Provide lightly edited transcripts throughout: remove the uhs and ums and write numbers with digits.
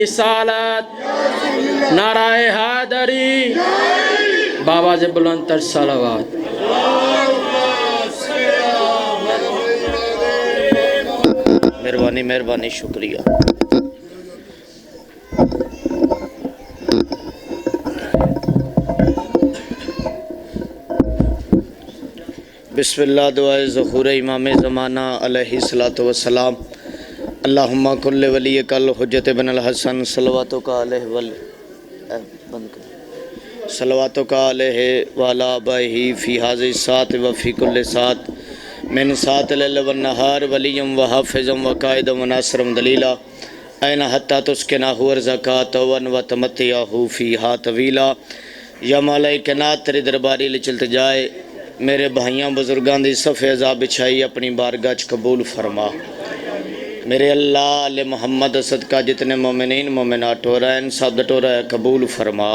رسالت نعرہ حیدری بابا سے بلند تر صلوات مہربانی شکریہ بسم اللہ دعائے ظہور امام زمانہ علیہ السلام اللہم کل ولی کل حجت بن الحسن صلواتو کا علیہ وعلا آبائہ فی حاضر سات وفی کل سات من سات لیل والنہار ولیم وحافظم وقائدم وناصرم دلیلہ این حتی تسکنہ ورزکات ون تمتیہو فیہا طویلہ یا مالائکنات تیرے درباری لچلت جائے میرے بھائیاں بزرگان دی صف عذاب بچھائی اپنی بارگاہ قبول فرما میرے اللہ علیہ محمد صدقہ جتنے مومنین مومنات ہو رہے ہیں سب ڈٹو رہے قبول فرما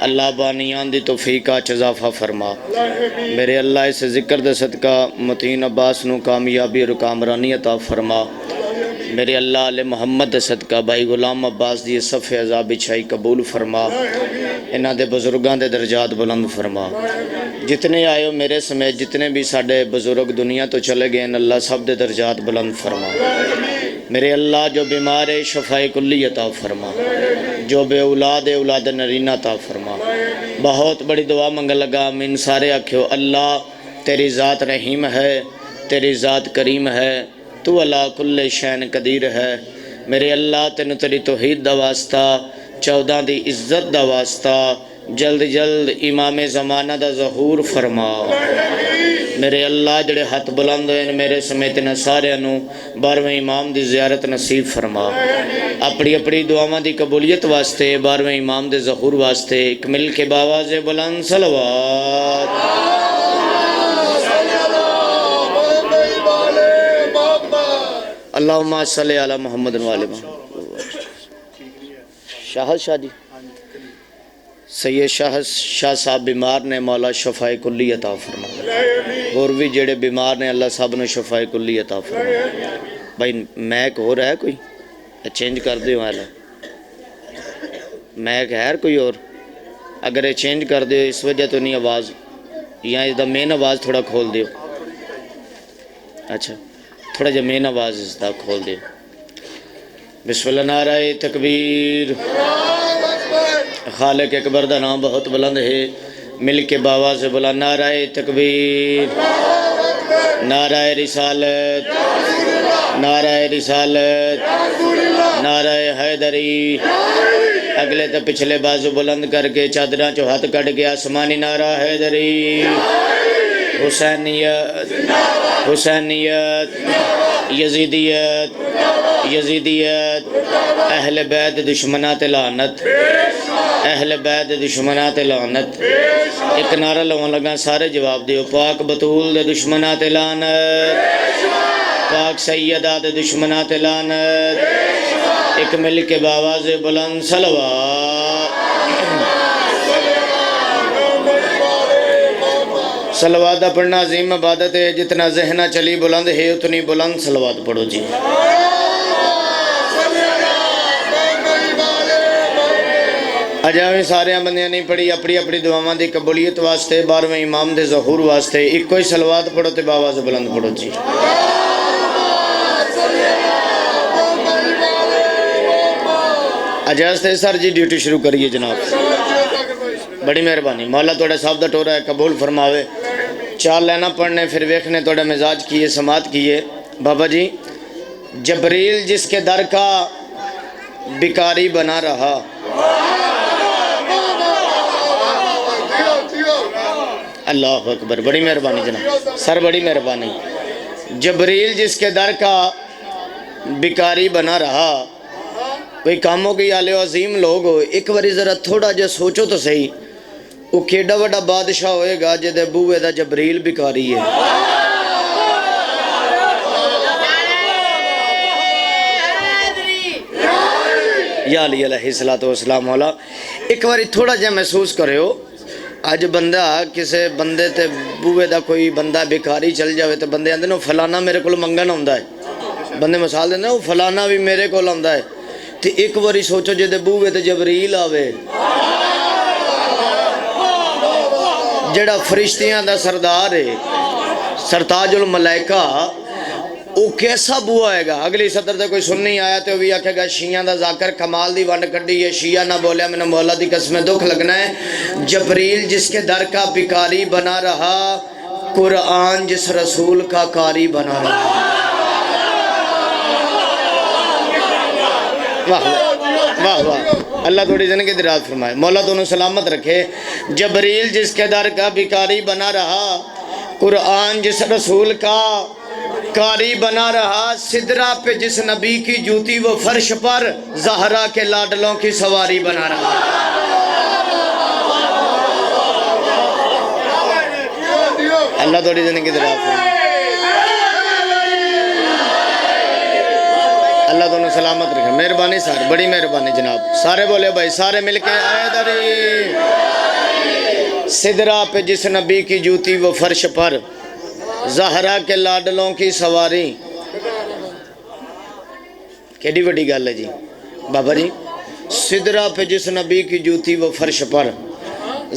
اللہ بانیان دی توفیقہ اضافہ فرما میرے اللہ اس ذکر دے صدقہ متین عباس نو کامیابی اور کامرانی عطا فرما میرے اللہ علیہ محمد دے صدقہ بھائی غلام عباس دی صف عذاب بچھائی قبول فرما انہاں دے بزرگان دے درجات بلند فرما جتنے آئے ہو میرے سمیت جتنے بھی ساڑھے بزرگ دنیا تو چلے گئے ہیں اللہ سب دے درجات بلند فرما میرے اللہ جو بیمار ہے شفاء کلی عطا فرما جو بے اولاد ہے اولاد نرینہ عطا فرما بہت بڑی دعا منگل لگا من سارے آکھو اللہ تیری ذات رحیم ہے تیری ذات کریم ہے تو اللہ کل شین قدیر ہے میرے اللہ تینو تیری توحید دا واسطہ 14 دی عزت دا واسطہ جلد جلد امام زمانہ دا ظہور فرما میرے اللہ جڑے ہاتھ بلند ہیں میرے سمیت نہ سارے انو 12ویں امام دی زیارت نصیب فرما اپنی دعاواں دی قبولیت واسطے 12ویں امام دے ظہور واسطے ایک مل کے باواز بلند صلوات اللہم صلی علی محمد وعلی محمد شاہد شاہ جی سید شاہ صاحب بیمار نے مولا شفاء کلی عطا فرما اور بھی جڑے بیمار نے اللہ صاحب نے شفاء کلی عطا فرما بھائی میک ہو رہا ہے کوئی چینج کر دیو آلہ میک ہے کوئی اور اگر یہ چینج کر دیو اس وجہ تو نہیں آواز یہاں اس دا مین آواز تھوڑا کھول دیو اچھا تھوڑا جا مین آواز اس دا کھول دیو بسم اللہ نعرہ تکبیر خالق اکبر دا نام بہت بلند ہے مل کے باواز سے بلا نعرہ تکبیر نعرہ رسالت نعرہ رسالت نعرہ حیدری اگلے تا پچھلے بازو بلند کر کے چادران چو ہاتھ کٹ کے آسمانی نعرہ حیدری حسینیت حسینیت یزیدیت یزیدیت اہل بیت دشمنات لعنت اہل بیت دشمنات لعنت ایک نعرہ لوگوں لگا سارے جواب دیو پاک بطول دے دشمنات لعنت پاک سیدہ دے دشمنات لعنت ایک مل کے باواز بلند صلوات صلوات پڑھنا عظیم عبادت ہے جتنا ذہنہ چلی بلند ہے اتنی بلند صلوات پڑھو جی اجاویں سارے بندیاں نہیں پڑھی اپنی دعاواں دی قبولیت واسطے 12ویں امام دے ظہور واسطے ایک کوئی صلوات پڑھو تے باواز بلند پڑھو جی اجاز تے سر جی ڈیوٹی شروع کریے جناب بڑی مہربانی مولا توڑے صاحب دا ٹورا ہے قبول فرماوے چار لینا پڑھنے پھر ویکھنے توڑے مزاج کیے سماعت کیے بابا جی جبریل جس کے در کا بیکاری بنا رہا اللہ اکبر بڑی مہربانی جناب سر بڑی مہربانی جبریل جس کے در کا بیکاری بنا رہا کوئی کاموں کی آلے عظیم لوگ ہو ایک باری ذرا تھوڑا جا سوچو تو صحیح وہ کیڑا وڈا بادشاہ ہوئے گا جدے بوئے دا جبریل بیکاری ہے یا علی علیہ السلام مولا ایک باری تھوڑا جا محسوس کرے ہو آج بندہ کسے بندے تے بوئے دا کوئی بندہ بیکاری چل جاوے تے بندے آندے نا فلانا میرے کو منگن ہوندہ ہے بندے مثال دیندے نا فلانا بھی میرے کو ہوندہ ہے تے ایک واری سوچو جے دے بوے تے جبریل آوے جڑا فرشتیاں دا سردار ہے سرتاج الملائکہ وہ کیسا بوا ہے گا. اگلی صدر تے کوئی سننی آیا تو بھی آکھے گا شیعہ دا ذاکر کمال دی ونڈ کڈی ہے. شیعہ نہ بولیا میں نے مولا دی قسمیں دکھ لگنا ہے. جبریل جس کے در کا بکاری بنا رہا قرآن جس رسول کا قاری بنا رہا. واہ واہ واہ اللہ تھوڑی زندگی دراز فرمائے مولا دونوں سلامت رکھے. جبریل جس کے در کا بکاری بنا رہا قرآن جس رسول کا قاری بنا رہا. سدرہ پہ جس نبی کی جوتی وہ فرش پر زہرا کے لاڈلوں کی سواری بنا رہا. اللہ تھوڑی زندگی دراز فرمائے اللہ دونوں سلامت رکھے. مہربانی سارے بڑی مہربانی جناب. سارے بولے بھائی سارے مل کے حیدری. سدرہ پہ جس نبی کی جوتی وہ فرش پر زہرا کے لاڈلوں کی سواری. کیڑی بڑی گل ہے جی بابا جی. سدرہ پہ جس نبی کی جوتی وہ فرش پر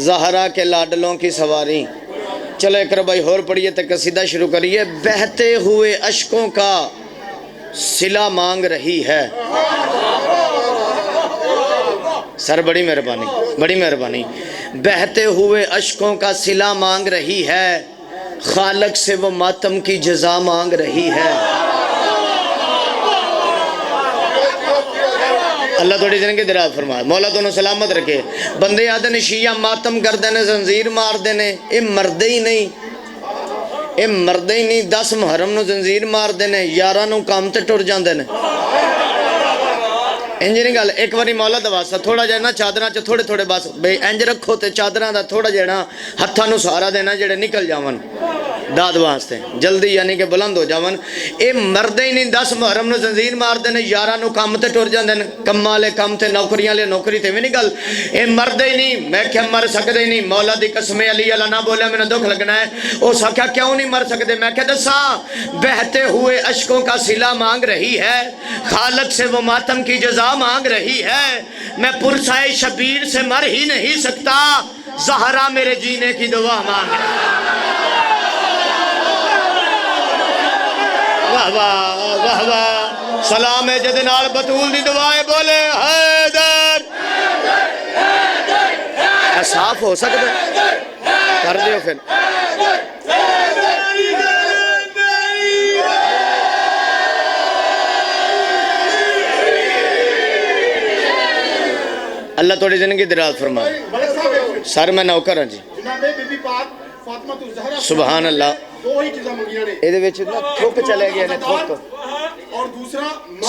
زہرا کے لاڈلوں کی سواری. چلو اکرم بھائی اور پڑھیے تو قصیدہ شروع کریے. بہتے ہوئے اشکوں کا صلہ مانگ رہی ہے. سر بڑی مہربانی بڑی مہربانی. بہتے ہوئے اشکوں کا صلہ مانگ رہی ہے. خالق سے وہ ماتم کی جزا مانگ رہی ہے. اللہ تھوڑی زندگی دراز فرمائے مولا دونوں سلامت رکھے. بندے آدھے شیعہ ماتم کر دینے زنزیر مار دینے. اے مردے ہی نہیں اے مردے ہی نہیں. 10 محرم نو زنزیر مار دینے 11 نو کام تے ٹر جان دینے. انجی گل ایک واری مولا دواسا تھوڑا جہنا چادرہ چا تھوڑے تھوڑے بس بے انج رکھو تے چادرہ دا تھوڑا جہنا ہتھا نو سہارا دینا جڑے نکل جاون داد واسطے جلدی یعنی کہ بلند ہو جاون. اے مردے ہی نہیں 10 محرم نو زنزیر مار دینے 11 نو کام تے ٹر جان دینے. کمہ لے کام تے نوکریاں لے نوکری تے بھی نہیں گل. اے مردے ہی نہیں میں کیا مر سکتے نہیں. مولا دی قسم علی اللہ نہ بولیا میں نے دکھ لگنا ہے. او سکھا کیوں نہیں مر سکتے. میں کہا دسا بہتے ہوئے اشکوں کا صلہ مانگ رہی ہے. خالق سے وہ ماتم کی جزا مانگ رہی ہے. میں پرسائے شبیر سے مر ہی نہیں سکتا. زہرا میرے جینے کی دعا مانگ رہی ہے. واہ واہ واہ واہ. سلام جدنال بطول دی دعائیں بولے حیدر. صاف ہو سکتا کر دیو پھر. اللہ توڑی زندگی دراز فرمائے. سر میں نوکر ہوں جی. سبحان اللہ. اے دے وچ نا تھوک چلے گئے نے تھوک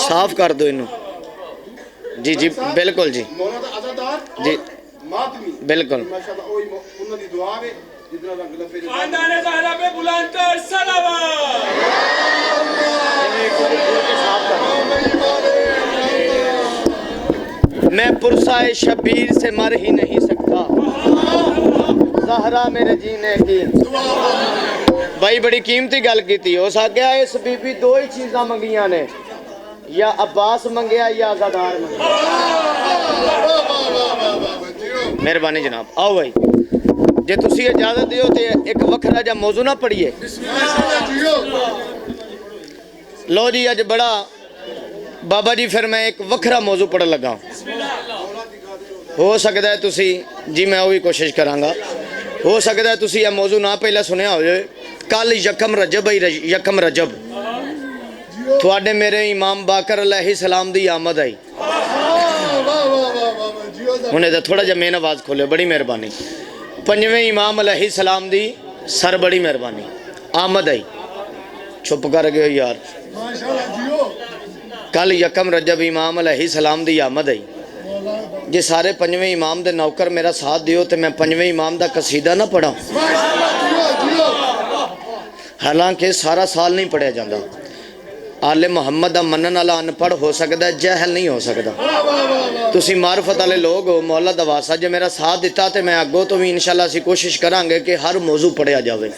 صاف کر دو انہوں. جی جی بالکل جی جی بالکل. خاندان زہرا پہ بلند کر صلوات. میں پرسائے شبیر سے مر ہی نہیں سکتا. زہرا میرے جینے کی. بھائی بڑی قیمتی گل کی تھی. ہو سکیا اس بی بی دو ہی چیزاں منگیاں نے یا عباس منگیا یا آزادار منگیا. مہربانی جناب آؤ بھائی جے تسی اجازت دیو تے ایک وکھرا جا موضوع نہ پڑھیے. لو جی اج بڑا بابا جی پھر میں ایک وکھرا موضوع پڑھ لگا. ہو سکتا ہے تسی جی میں وہی کوشش کرانگا. ہو سکتا ہے تسی یہ موضوع نہ پہلے سنیا ہو جائے. کل یکم رجب یکم رجب تھوڑے میرے امام باقر علیہ السلام دی آمد آئی. انہیں تھوڑا جا مین آواز کھولے بڑی مہربانی. 5ویں امام علیہ السلام دی سر بڑی مہربانی آمد آئی. چھپ کر گئے یار. کل یکم رجب امام علیہ السلام دی آمد آئی. جی سارے 5ویں امام دے نوکر میرا ساتھ دیو تے میں 5ویں امام دا قصیدہ نہ پڑھا. حالانکہ سارا سال نہیں پڑھیا جاندہ. آل محمد دا منن والا ان پڑھ ہو سکتا ہے جہل نہیں ہو سکتا. تسی معرفت والے لوگ ہو. مولا دواسا جے میرا ساتھ دیتا تے میں آگو تو بھی انشاءاللہ اسی کوشش کرانگے کہ ہر موضوع پڑھیا جاوے.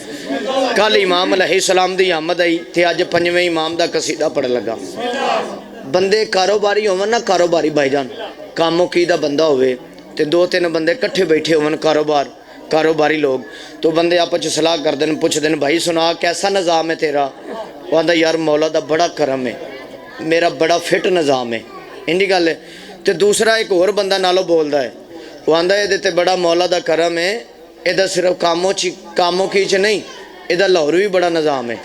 کل امام علیہ السلام دی آمد آئی تے آج 5ویں امام دا قصیدہ پڑھ لگا. بندے کاروباری ہون نا کاروباری بھائی جان کاموکی دا بندہ ہوئے تے دو تین بندے کٹھے بیٹھے ہون کاروباری لوگ تو بندے آپس صلاح کر دیں پوچھ دیں بھائی سنا کیسا نظام ہے تیرا وہ آندا یار مولا دا بڑا کرم ہے میرا بڑا فٹ نظام ہے انہی گل ہے تے دوسرا ایک اور بندہ نالو بولدا ہے وہ آندا یہ دیتے بڑا مولا دا کرم ہے یہ صرف کاموں کی نہیں یہ لاہور بھی بڑا نظام ہے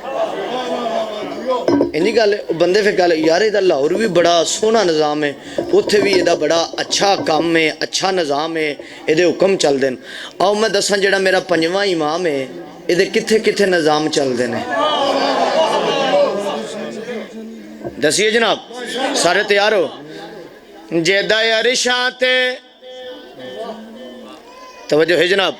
انہی گل ہے بندے پھر گل یار یہ لاہور بھی بڑا سونا نظام ہے اتھے بھی یہ بڑا اچھا کام ہے اچھا نظام ہے یہ حکم چل دیں آؤ میں دساں جڑا میرا پنجواں امام ہے یہ کتھے کتھے نظام چل دیں دسیے جناب سارے تیار ہو جیدہ عرشاں تے توجہ ہے جناب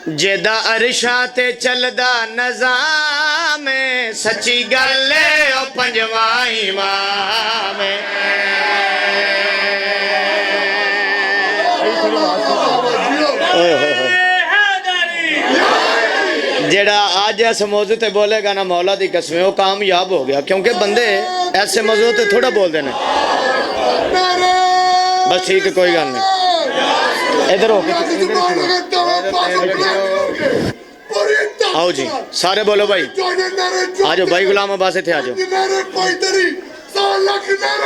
جیدہ عرشاں تے چلدا نظام سچی گلے او پنجواں امام جیڑا آج ایسے موضوع تے بولے گا نا مولا دی قسمیں وہ کامیاب ہو گیا کیونکہ بندے ایسے موضوع تے تھوڑا بول دینے بس ٹھیک ہے کوئی گل نہیں ادھر ہو آؤ جی سارے بولو بھائی آجو بھائی غلام عباس تھے آجو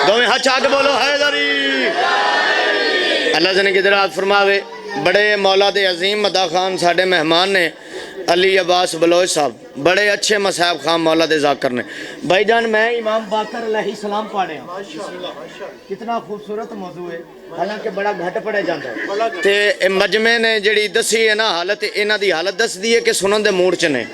دو میں ہاتھ چاہ کے بولو حیدری اللہ سے نے کی درات فرماوے بڑے مولا دے عظیم مدہ خان ساڑھے مہمان نے علی عباس بلوچ صاحب بڑے اچھے مصحب خان مولا دے ذاکر نے بھائی جان میں امام باقر علیہ السلام پڑھے ہیں کتنا خوبصورت موضوع ہے حالانکہ بڑا گھٹ پڑے جاتا ہے تے مجمع نے جڑی دسی ہے نا حالت انہ دی حالت دس دی ہے کہ سنن دے موڑ چنے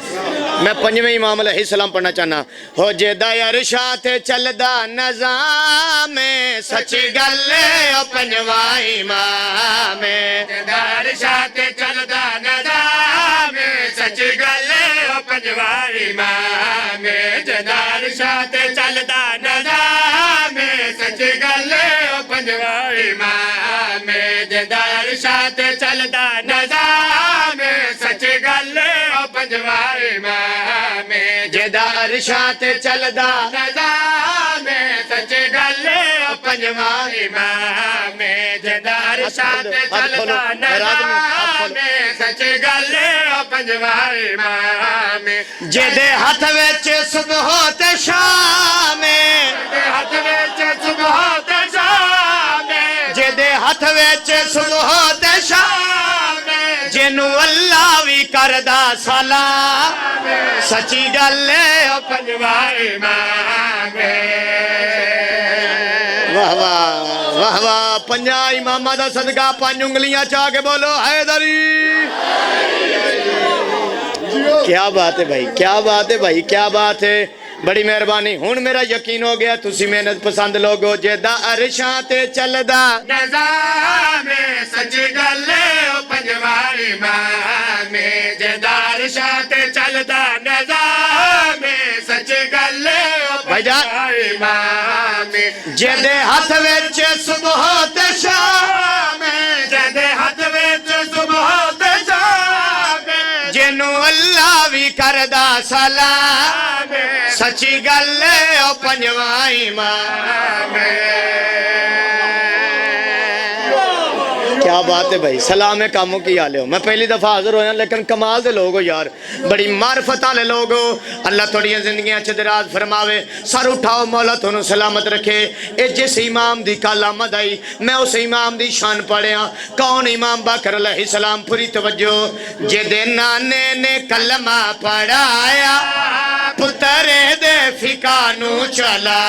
میں پنجویں امام علیہ السلام پڑھنا چاہنا ہو جیدہ عرشاں تے چلدا نظام سچی گلے او پنجواں امام جیدہ عرشاں تے چلدا نظام سچی گلے او پنجواں امام جیدہ عرشاں تے چلدا نظام سچی گلے او پنجواں امام جیدہ عرشاں تے چلدا نظام سچی گلے او پنجواں امام جیدہ عرشاں تے چلدا نظام سچی گلے او پنجواں امام جیدہ عرشاں تے چلدا نظام سچی گلے او پنجواں امام جیدے ہاتھ وچ صبح تے شام جیدے ہاتھ وچ صبح تے شام جیدے ہاتھ وچ صبح تے شام جنوں اللہ وی کردا سلام سچی گلے او پنجواں امام واہ واہ واہ واہ پنجاں امامہ دا صدقہ پانچ انگلیاں چاہ کے بولو حیدری کیا بات ہے بھائی کیا بات ہے بھائی کیا بات ہے بڑی مہربانی ہون میرا یقین ہو گیا تسی محنت پسند لوگو جیدہ عرشاں تے چلدا نظام سچ گلے او پنجواں امام جیدہ عرشاں تے چلدا نظام سچ گلے او پنجواں امام جیدے ہاتھ وچ صبح تے شام جیدے ہاتھ وچ صبح تے شام جنوں اللہ وی کردا سلام سچی گلے او پنجواں امام کیا بات ہے بھائی سلام کاموں کی آلے ہو میں پہلی دفعہ حاضر ہویا لیکن کمال دے لوگو یار بڑی معرفت آلے لوگو اللہ تھوڑیاں زندگیاں اچھے دراز فرماوے سر اٹھاؤ مولا تھونو سلامت رکھے اے جس امام دی کال آمد آئی میں اس امام دی شان پڑھیا کون امام باقر علیہ السلام پوری توجہ جدے نانے نے کلمہ پڑھایا پترے دے فکانو چلا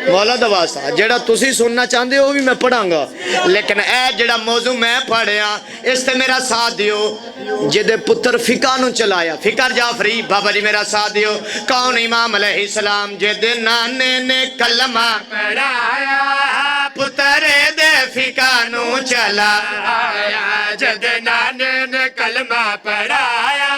مولا دواسا جڑا تسی سننا چاہندے ہو بھی میں پڑھاں گا لیکن اے جڑا موضوع میں پڑھیا اس تے میرا ساتھ دیو جدے پتر فکانو چلایا فکر جعفری بابا جی میرا ساتھ دیو کون امام علیہ السلام جدے نانے نے کلمہ پڑھایا پترے دے فکانو چلایا جدے نانے نے کلمہ پڑھایا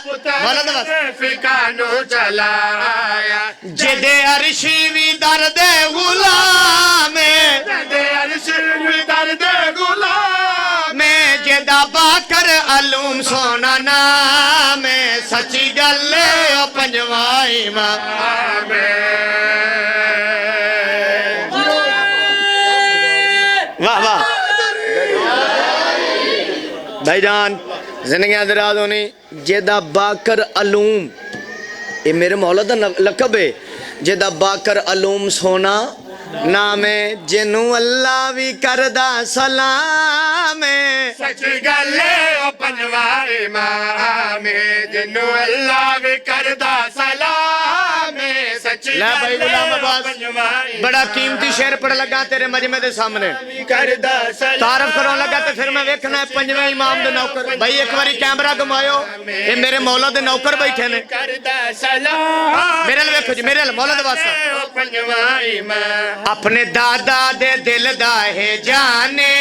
پترے دے فکانو چلایا جدے عرشی وی درد غلام جدے عرشی وی درد غلام باکر علوم سونا نام سچی گل او پنجواں امام واہ واہ بھائی جان زندگیاں دراز ہونی جیدہ باکر علوم یہ میرے مولا دا لقب ہے جیدہ باکر علوم سونا نام جنو اللہ بھی کردہ سلام سچی گلے او پنجواں امام جنو اللہ بھی کردہ سلام سچی لے بھائی غلام گلے او عباس پنجواں بڑا قیمتی شعر پڑھ لگا تیرے مجمع دے سامنے کردہ سلام تعارف کروں لگا تے پھر میں ویکھنا ہے پنجویں امام دے نوکر بھائی ایک باری کیمرہ گھمایو یہ میرے مولا دے نوکر بیٹھے نے کردہ سلام میرے لئے ویکھو جی میرے لئے مولا دے واسطہ او پنجواں امام اپنے دادا دے دل دا ہے جانے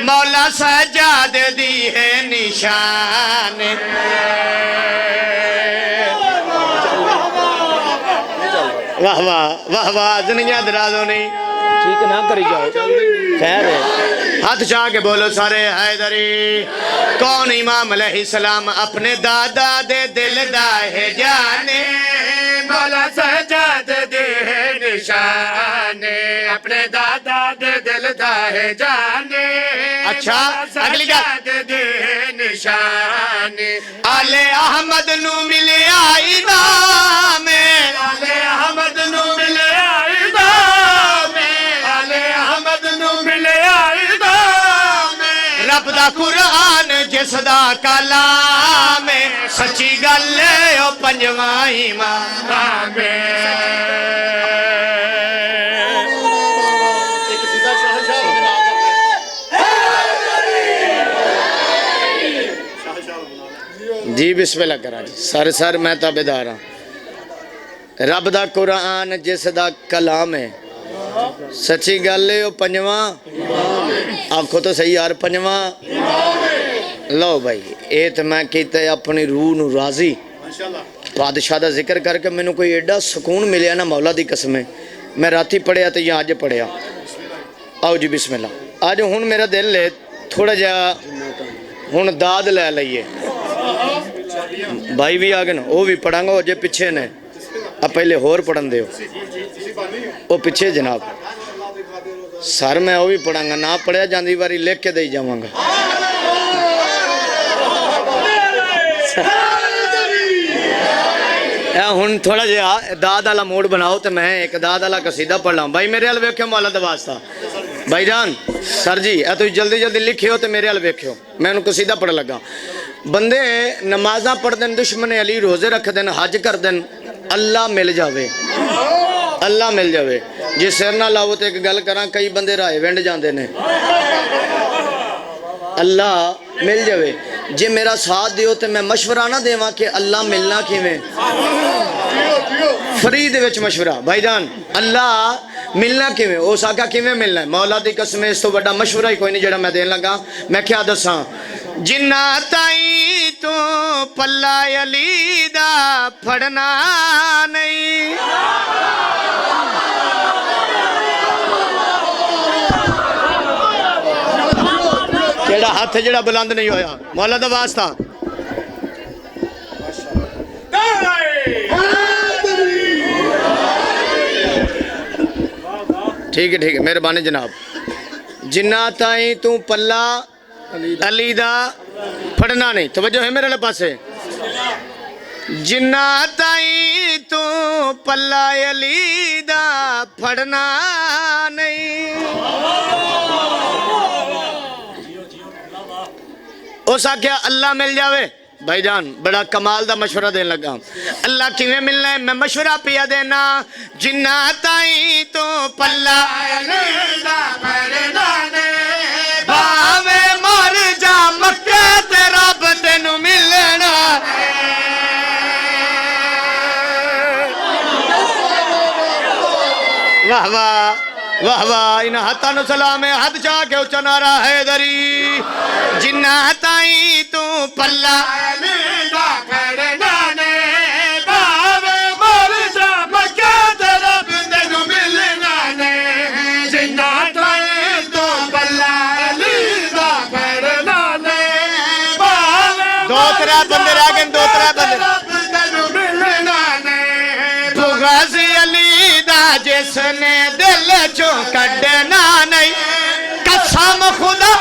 مولا سجاد دی ہے نشان واہ واہ واہ واہ زندگیاں درازوں نہیں ٹھیک نہ کری جاؤ خیر ہے ہاتھ چاہ کے بولو سارے حیدری کون امام علیہ السلام اپنے دادا دے دل دا ہے جانے مولا سجاد دے نشان اپنے دادا دے دل دا ہے جانے اچھا اگلی گا سجاد دے نشان آل احمد نو ملے آئی نام آلے احمد نو ملے آئی دام آلے احمد نو ملے آئی دام رب دا قرآن جس دا کلام سچی گل او پنجواں امام جی بسم اللہ کرا جی سر میں تابعدار ہاں رب دا قرآن جس دا کلام ہے سچی گل ہے او پنجواں آنکھو تو صحیح یار پنجواں لو بھائی اے تو میں کہتا ہے اپنی روح نو راضی بادشاہ دا ذکر کر کے میں نے کوئی ایڈا سکون ملیا نا مولا دی قسمیں میں راتی پڑھیا تو یا آج پڑھیا آؤ جی بسم اللہ آج ہون میرا دل ہے تھوڑا جا ہون داد لے لئیے بھائی بھی آگے نا وہ بھی پڑھاں گا جو پچھے نے اب پہلے ہور پڑھن دے ہو وہ پچھے جناب سر میں وہ بھی پڑھاں گا نہ پڑھیا جاندی باری لکھ کے دے جاؤں گا ہن تھوڑا جہا داد والا موڈ بناؤ تو میں ایک داد والا قصیدہ پڑھ لاؤں بھائی میرے حال ویکھو مولا دا واسطہ بھائی جان سر جی اے تو جلدی جلدی لکھے ہو تو میرے حال ویکھو میں انہوں قصیدہ پڑھ لگا بندے نمازاں پڑھ دیں دشمن علی روزے رکھ دیں حج کر دیں اللہ مل جاوے اللہ مل جاوے جی سر نہ لاؤ تو ایک گل کراں کئی بندے رائے وینڈ جاندے نے اللہ مل جاوے جی میرا ساتھ دیو تو میں مشورہ نہ دیواں کہ اللہ ملنا کیویں فرید وچ مشورہ بھائی جان اللہ ملنا کیویں او ساکا کیویں ملنا ہے مولا دی قسم اس تو بڑا مشورہ ہی کوئی نہیں جڑا میں دین لگا میں کیا دساں جنہ تائیں تو پلہ علی دا پھڑنا نہیں کیڑا ہاتھ جڑا بلند نہیں ہویا مولا دا واسطہ ٹھیک ہے مہربانی جناب جنہ تائیں تو پلہ علی دا پھڑنا نہیں توجہ ہے میرے لئے پاسے جنہ تائیں تو پلہ علی دا پھڑنا نہیں او سا کیا اللہ مل جاوے بھائی جان بڑا کمال دا مشورہ دین لگا اللہ کیویں ملنا ہے میں مشورہ پیا دینا جنہ تائیں تو پلہ علی دا پھڑنا نہیں بھاوے مر جا مکہ تے رب تینوں ملنا واہ واہ واہ واہ انہا ہاتھا نو سلام ہے حد چاہ کے اچھا نعرہ حیدری جنہ تائیں تو پلہ علی دا پھڑنا نہیں بھاوے مر جا مکہ تے رب تینوں ملنا نہیں جنہ تائیں تو پلہ علی دا پھڑنا نہیں دو ترے بندے رہ گئے دو ترے بندے بغض علی دا جس نے دل چوں کڈنا نہیں قسم خدا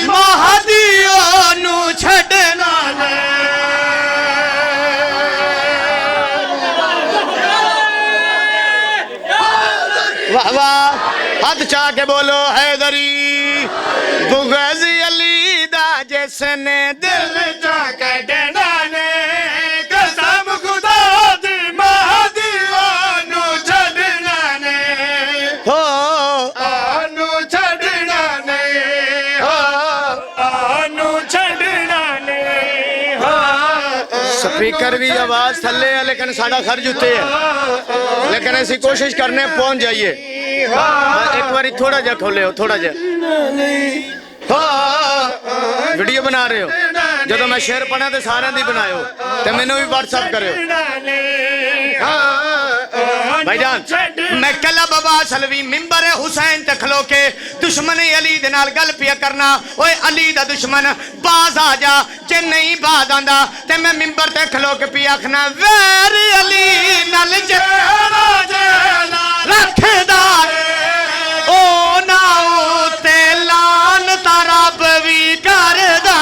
مہدیوں نو چھڈنا واہ واہ ہاتھ چاہ کے بولو حیدری بغض علی دا جس نے دل چوں کڈنا نہیں قسم خدا دی مہدیوں نو چھڈنا نہیں ہو آنو چھڈنا نہیں ہو آنو چھڈنا نہیں ہو سپیکر بھی آواز تھلے ہے لیکن ساڑھا خرج ہوتے ہیں لیکن ایسی کوشش کرنے پہنچ جائیے ایک باری تھوڑا جا کھولے ہو تھوڑا جا ویڈیو بنا رہے ہو جب میں شعر پڑھا تو سارے دی بنائے ہو تو میں نے بھی واٹس اپ کرے ہو بھائی جان میں کلا بابا سلوی ممبر حسین تے کھلو کے دشمن علی دے نال گل پیا کرنا اوے علی دا دشمن باز آ جا جے نہیں باز آندا تے میں ممبر تے کھلو کے پیا آکھنا ویر علی نال جیڑا جیڑا رکھدا او نا تے لان تا رب وی کردا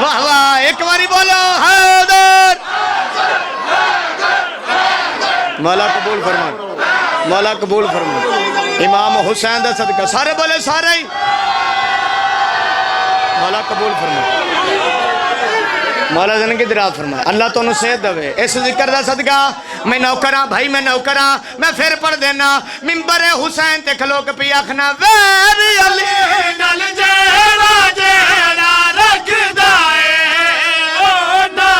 واہ واہ ایک باری بولو حیدر مولا قبول فرما مولا قبول فرما امام حسین دا صدقہ سارے بولے سارے ہی مولا قبول فرما مولا زندگی دراز فرما اللہ تو انہوں صحت دوے اس ذکر دا صدقہ میں نوکراں بھائی میں نوکراں میں پھر پڑھ دینا ممبر حسین تے کھلو کے پی آکھنا ویر علی نال جیڑا جیڑا رکھدا اے او نا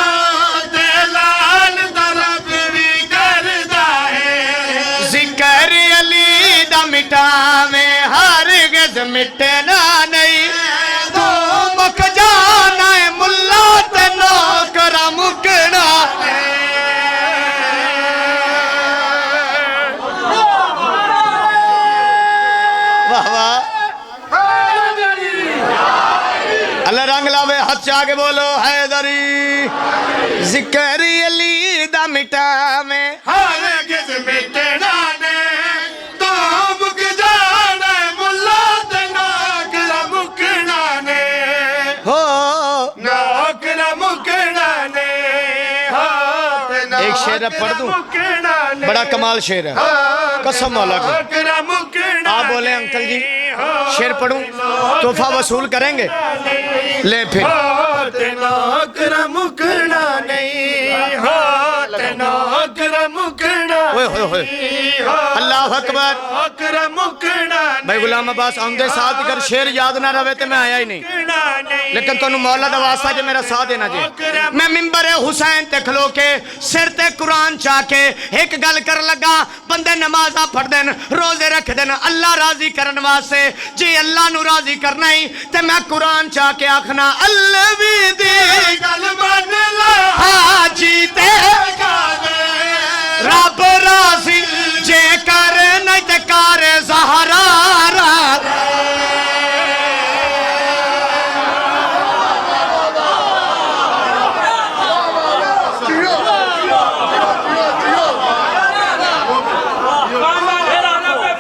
تے لال طرف وی کردا اے ذکر علی دا مٹاویں ہرگز مٹنا نہیں تو مک جانا ہے ملا تے نوکرا مکنا واہ واہ اللہ رنگ لاوے ہاتھ چاہ کے بولو حیدری ذکر علی دا مٹاویں ہرگز مٹنا نہیں تو مک جانا ہے ملا تے نوکرا مکنا نہیں ہو نوکرا مکنا نہیں ہو ایک شعر پڑھ دوں بڑا کمال شعر ہے قسم مولا کی آپ بولیں انکل جی شعر پڑھوں تحفہ وصول کریں گے لے پھر نوکرا مکنا نہیں نوکرا مکنا اللہ اکبر بھائی غلام عباس آمدے ساتھ اگر شعر یاد نہ رہے تو میں آیا ہی نہیں لیکن تو انہوں مولا دا واسطہ جو میرا ساتھ دینا جی میں ممبر حسین تے کھلو کے سر تے قرآن چاہ کے ایک گل کر لگا بندے نمازہ پڑھ دین روزے رکھ دین اللہ راضی کرن واسطے جی اللہ نو راضی کرنا ہی تے میں قرآن چاہ کے آکھنا اللہ بھی دی گل من لا حاجی تے رب راضی جے کر نہیں تے کار زہرا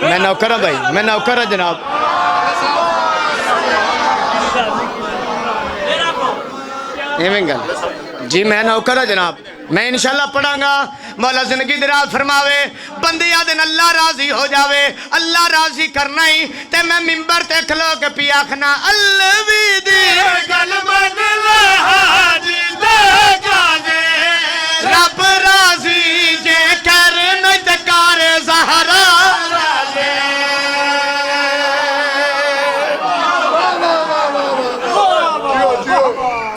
میں نوکر ہوں بھائی میں نوکر ہوں جناب جی میں نوکر ہوں جناب میں انشاءاللہ پڑھاں گا مولا زندگی دراز فرماوے بندیاں دن اللہ راضی ہو جاوے اللہ راضی کرنا ہی تے میں ممبر تے کھلو کے پی آکھنا اللہ بھی دی گل من لا حاجی تے کاجے رب راضی جے کر نہیں تے کار زہرا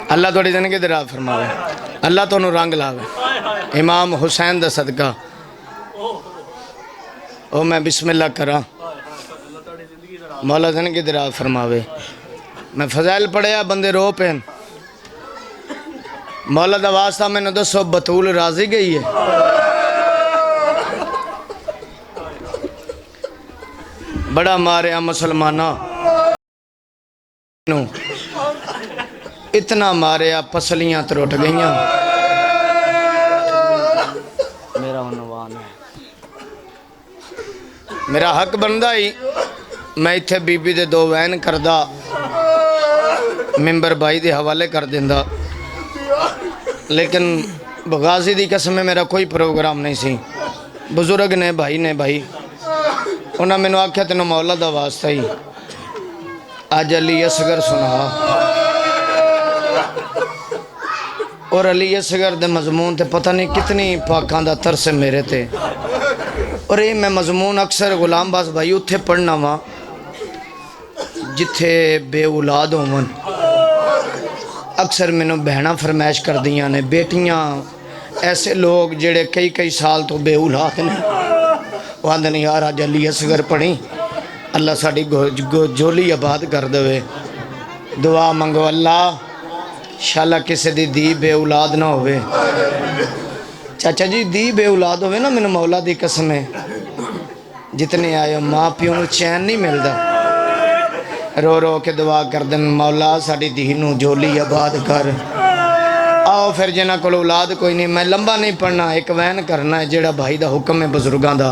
اللہ توڑی زندگی دراز فرماوے اللہ تو انہوں رنگ لاوے امام حسین دا صدقہ او میں بسم اللہ کرا مولا زندگی دراز فرماوے میں فضائل پڑھیا بندے رو پہن مولا دا واسطہ میں نے دسو بطول راضی گئی ہے بڑا مارے مسلمانہ نو اتنا ماریا پسلیاں تروٹ گئیاں میرا عنوان ہے میرا حق بندہ ہی میں اتھے بی بی دے 2 وین کردہ ممبر بھائی دے حوالے کر دیندہ لیکن غازی دی قسم میں میرا کوئی پروگرام نہیں سی بزرگ نے بھائی انہاں میں نے آکھیا تینوں مولا دا واسطہ ہی آج علی اصغر سنا اور علی اصغر دے مضمون تے پتہ نہیں کتنی پاکاں دا ترس میرے تے اور یہ میں مضمون اکثر غلام باز بھائی اتھے پڑھنا وا جتھے بے اولاد ہون اکثر میں نے بہنا فرمائش کر دیاں نے بیٹیاں ایسے لوگ جڑے کئی سال تو بے اولاد نے وہ آندھے نہیں یار آج علی اصغر پڑھیں اللہ ساڑی جولی آباد کر دوے دعا منگو اللہ شاءاللہ کسی دی بے اولاد نہ ہوئے چاچا جی دی بے اولاد ہوئے نا میں نے مولا دی قسم ہے جتنے آئے ماں پیوں نو چین نہیں ملدا رو کے دعا کر دن مولا ساڑی دی نو جولی آباد کر آؤ پھر جنہ کو اولاد کوئی نہیں میں لمبا نہیں پڑھنا ایک وین کرنا ہے جیڑا بھائی دا حکم ہے بزرگاں دا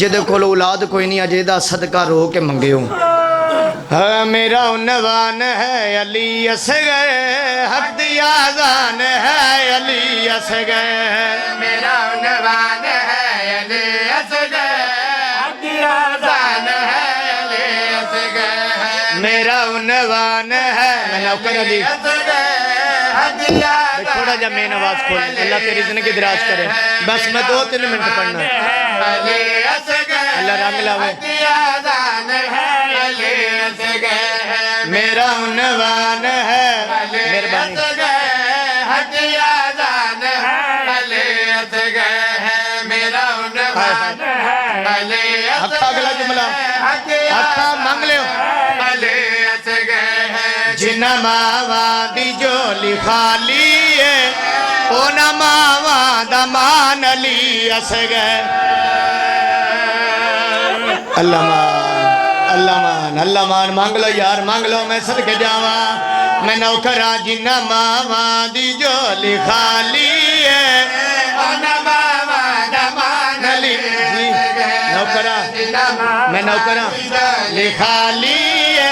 جدے کو اولاد کوئی نہیں اجے دا صدقہ رو کے منگے ہوں میرا عنوان ہے علی اصغر حق دی آذان ہے علی اصغر میرا عنوان ہے علی اصغر حق دی آذان ہے علی اصغر میرا عنوان ہے میں نوکر علی تھوڑا جا مین آواز کھول اللہ تیری زندگی دراز کرے بس میں 2-3 منٹ پڑھنا اللہ رام ملاوے میرا عنوان ہے مہربانی حقا اگلا جملہ حقا مانگ لے جنہ ماں دی جولی خالی ہے اونا ماں دا مان علی اصغر اللہ مان مانگ لو یار مانگ لو میں صدقے جاواں میں نوکراں جنہ ماں دی جولی خالی ہے اونا ماں دا مان علی نوکراں میں نوکراں لکھالی ہے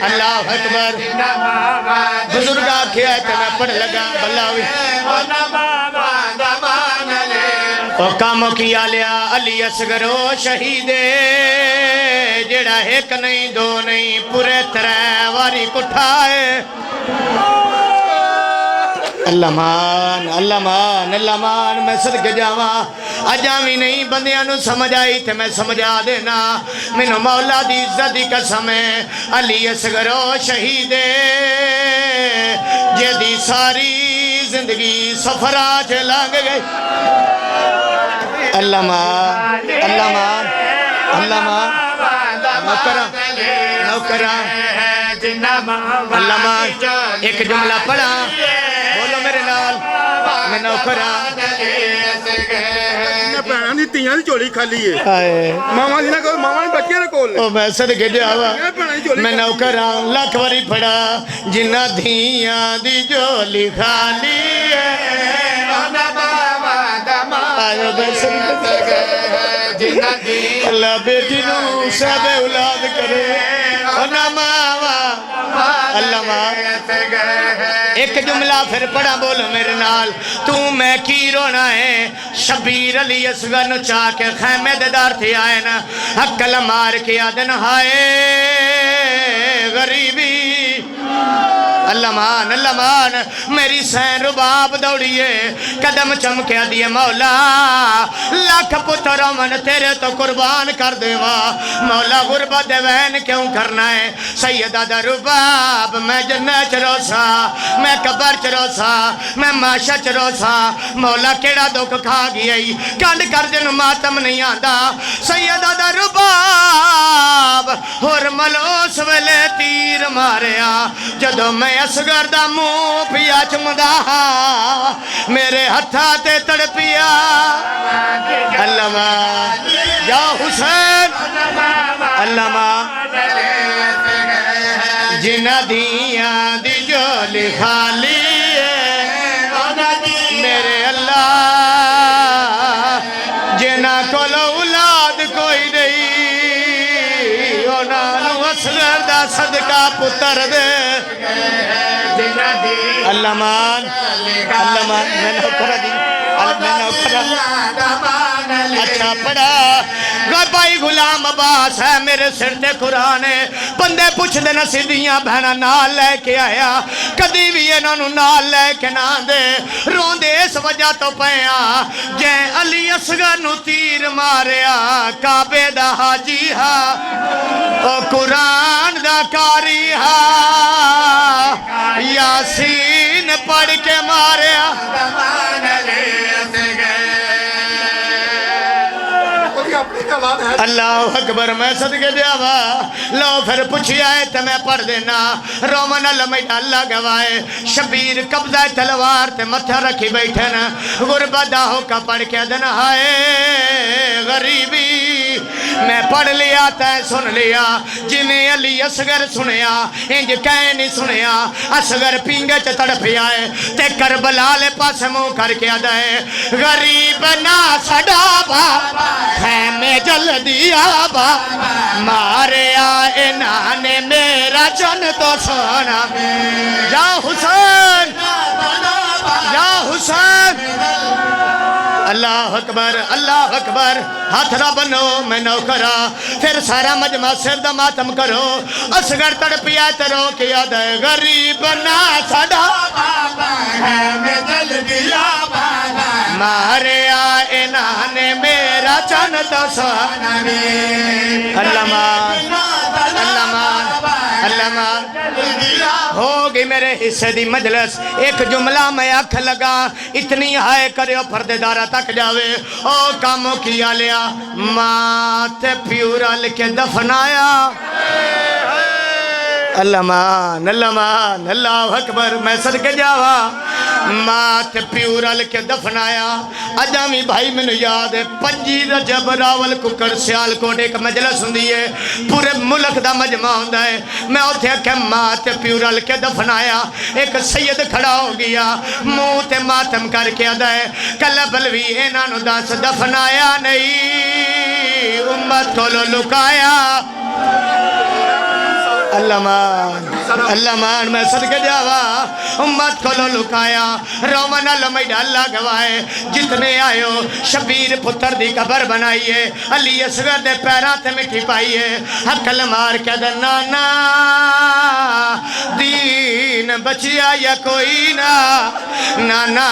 اللہ اکبر بزرگ آکھیا ہے کہ میں پڑھ لگا بلاوی او کام کیا لیا علی اصغر او شہیدے جڑا ایک نہیں 2 نہیں پورے 3 واری کٹھائے اللہ مان میں صدقے جاواں اجاوی نہیں بندیاں نو سمجھ آئی تے میں سمجھا دینا مینوں مولا دی عزت دی قسم ہے علی اصغر او شہیدے جدی ساری زندگی سفراں چ لنگ گئی اللہ مان نوکراں اللہ مان ایک جملہ پڑھا بولو میرے نال میں نوکراں بہناں دی تیاں دی چولی خالی ہے ماما دی نہ کول ماما نے بچیاں دے کول او میں صدقے جاواں میں نوکراں لاکھ واری پڑھا جنہ دھیاں دی جولی خالی ہے آئے بے صدقے اللہ بیٹی نو سب اولاد کرے اونا ماما اللہ ماں ایک جملہ پھر پڑھا بولو میرے نال تو میں کی رونا ہے شبیر علی اصغر نو چاہ کے خیمے دے دار تھی آئے نا حقل مار کے آدن ہائے غریبی اللہ مان میری سین رباب دوڑیے قدم چمکیا دیے مولا لاکھ پتر من تیرے تو قربان کر دیوا مولا غربت دے وین کیوں کرنا ہے سیدہ دا رباب میں جنہ چروسا میں قبر چروسا میں ماشا چروسا مولا کیڑا دکھ کھا گئی کنڈ کر دن ماتم نہیں آندا سیدہ دا رباب ہر ملو اس ویلے تیر ماریا جدو میں اصغر دا منہ پیا چمدا میرے ہتھاں تے تڑپیا علامہ یا حسین علامہ جنہ دیاں دی جولی خالی میرے اللہ جنہ کول اولاد کوئی نہیں انہوں اصغر دا صدقہ پتر دے اللہ مان میں نوکرہ دی میں نوکرہ اچھا پڑھا بھائی غلام عباس ہے میرے سر تے قرآن ہے بندے پوچھ دینا سیدھیاں بہنا نال لے کے آیا کدی بھی انہوں نال لے کے نہ دے رون دے اس وجہ تو پہیا جے علی اصغر نو تیر ماریا کعبے دا حاجی ہا او قرآن دا کاری ہا یاسین پڑھ کے ماریا اللہ اکبر میں صدقے دیاوا لو پھر پوچھی آئے تے میں پڑھ دینا رومن علمیہ اللہ گوائے شبیر قبضہ تلوار تے متھا رکھی بیٹھن غربت دا ہوکا پڑھ کے دن ہائے غریبی میں پڑھ لیا تے سن لیا جنہیں علی اصغر سنیا انج کہیں نہیں سنیا اصغر پینگے چ تڑپی آئے تے کربلا لے پاس منہ کر کے دے غریب نہ سڑا بابا خیمے جل دیا با ماریا انہاں نے میرا جن تو سونا یا حسین یا حسین اللہ اکبر ہاتھ نہ بنو میں نوکرا پھر سارا مجمع سر دا ماتم کرو اصغر تڑپیا تے رو کیا دے غریب نہ سڑا خیمے جل دیا ماریا انہاں نے میرا چن تو سونا علامہ ہوگی میرے حصے دی مجلس ایک جملہ میں آنکھ لگا اتنی ہائے کریو پردے دارہ تک جاوے او کاموں کیا لیا ماں تے پیورا لکے دفنایا اللہ اکبر میں صدقے جاوا مات پیورل کے دفنایا اجامی بھائی میں نے یاد ہے 25 رجب راول ککر سیال کوٹ ایک مجلس ہوں دیئے پورے ملک دا مجمع ہوں دائے میں اوتھے کہ مات پیورل کے دفنایا ایک سید کھڑا ہو گیا موت ماتم کر کے دائے کل بلوی اینانو داس دفنایا نہیں امت کو لو لکایا اللہ مان میں صدقے جاوا امت کو لو لکایا رومن علمیہ اللہ گوائے جتنے آئے ہو شبیر پتر دی قبر بنائیے علی اصغر دے پیران تے مٹی پائیے حقل مار کے دے نانا دین بچیا یا کوئی نانا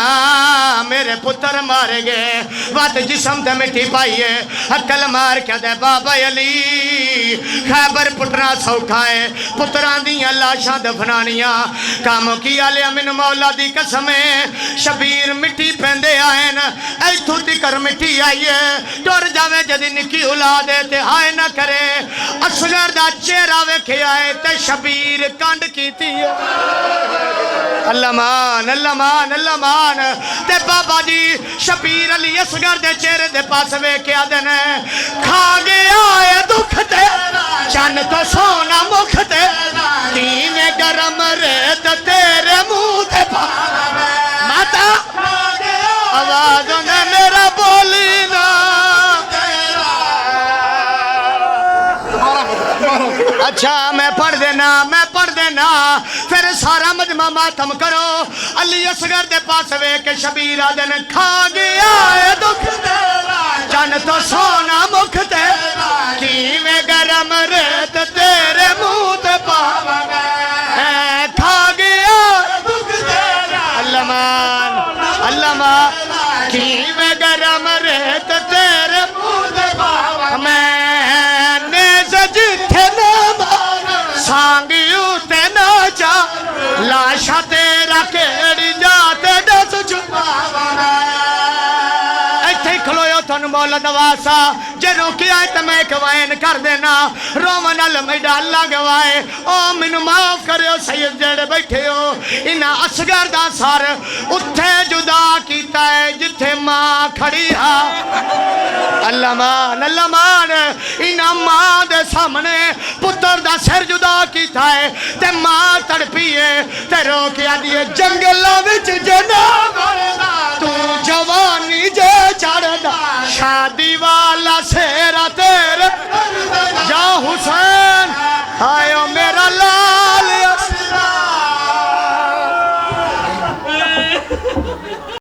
میرے پتر مارے گئے بات جسم تے مٹی پائیے حقل مار کے دے بابا علی خیبر پٹنا سوکھائے پتران دیاں لاشاں دفنانیاں کاموں کیا لیا من مولا دی قسمیں شبیر مٹی پہندے آئین ایتھو تکر مٹی آئیے ٹور جاوے جدی نکی اولادے تے ہائے نہ کرے اصغر دا چہرہ ویکھے آئے تے شبیر کانڈ کیتی اللہ مان تے بابا جی شبیر علی اصغر دے چہرے دے پاس ویکھے آدھے نے کھا گیا ہے دکھ تے چن تو سونا مکھ تے تین گرم ریت تیرے منہ تے پا ماتا آوازوں نے میرا بولی نا اچھا میں پڑھ دینا پھر سارا مجمع ماتم کرو علی اصغر دے پاس وے کے شبیر آدن کھا گیا ہے دکھ چن تو سونا مکھ تے کیویں گرم ریت تیرے منہ تے پا کھا گیا دکھ تیرا اللہ مان کیویں گرم ریت تیرے منہ تے پا میں نے جتھے نہ سانگیو تے ناچا لاشا تیرا کیڑی جاتے دس چھپا ایتھے کھلویو تھن مولا دواسا جے روکیا ہے تو میں ایک وین کر دینا رومن المیڈا اللہ گوائے او منو معاف کریو سید جڑے بیٹھے ہو انہا اصغر دا سار اتھے جدا کیتا ہے جتھے ماں کھڑی ہا اللہ مان انہا ماں دے سامنے پتر دا سر جدا کیتا ہے تے ماں تڑپی ہے تے روکیا دیئے جنگلہ وچ جناب تو جوانی جے چڑھ دا شادی والا سے